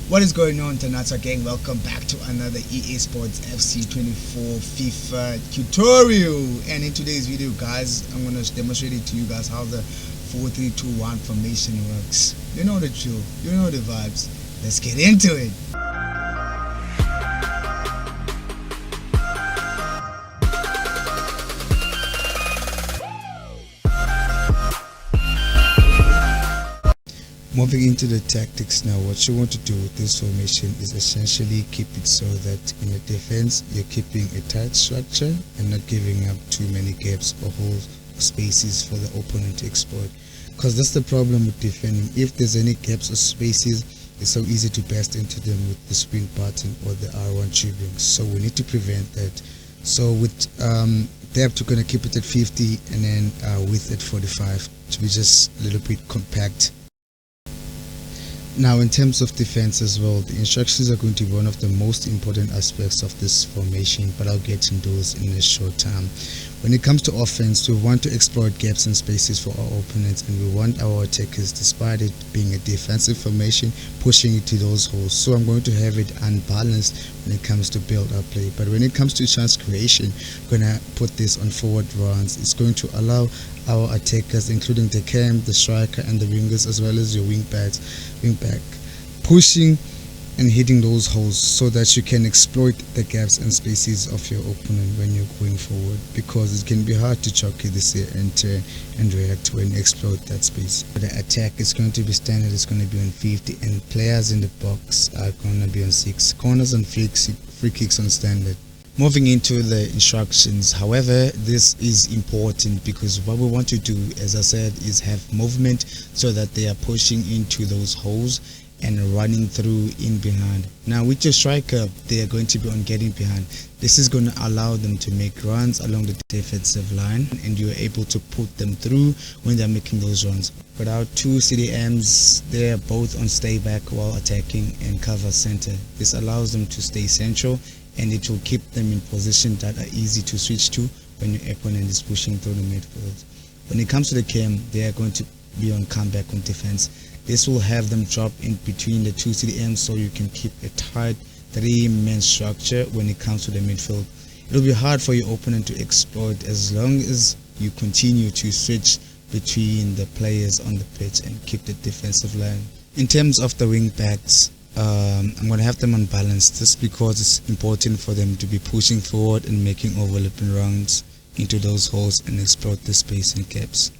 What is going on, Tanata gang? Welcome back to another EA Sports FC 24 FIFA tutorial. And in today's video, guys, I'm going to demonstrate it to you guys how the 4-3-2-1 formation works. You know the drill, you know the vibes. Let's get into it. Moving into the tactics now, what you want to do with this formation is essentially keep it so that in the defense you're keeping a tight structure and not giving up too many gaps or holes or spaces for the opponent to exploit, because that's the problem with defending. If there's any gaps or spaces, it's so easy to burst into them with the sprint button or the R1 tubing, so we need to prevent that. So with depth, we're going to keep it at 50 and then width at 45 to be just a little bit compact. Now, in terms of defense as well, the instructions are going to be one of the most important aspects of this formation, but I'll get into those in a short time. When it comes to offense, we want to exploit gaps and spaces for our opponents, and we want our attackers, despite it being a defensive formation, pushing it to those holes. So I'm going to have it unbalanced when it comes to build-up play, but when it comes to chance creation, we're going to put this on forward runs. It's going to allow our attackers, including the cam, the striker and the wingers, as well as your wingback, pushing and hitting those holes so that you can exploit the gaps and spaces of your opponent when you're going forward, because it can be hard to jockey this here and turn and react when you exploit that space. The attack is going to be standard, it's going to be on 50, and players in the box are going to be on 6, corners and free kicks on standard. Moving into the instructions, however, this is important because what we want to do, as I said, is have movement so that they are pushing into those holes and running through in behind. Now with your striker, they are going to be on getting behind. This is going to allow them to make runs along the defensive line, and you're able to put them through when they're making those runs. But our two CDMs, they're both on stay back while attacking and cover center. This allows them to stay central, and it will keep them in position that are easy to switch to when your opponent is pushing through the midfield. When it comes to the cam, they are going to be on comeback on defense. This will have them drop in between the two CDMs so you can keep a tight 3-man structure when it comes to the midfield. It'll be hard for your opponent to exploit as long as you continue to switch between the players on the pitch and keep the defensive line. In terms of the wing backs, I'm going to have them unbalanced just because it's important for them to be pushing forward and making overlapping runs into those holes and exploit the space and gaps.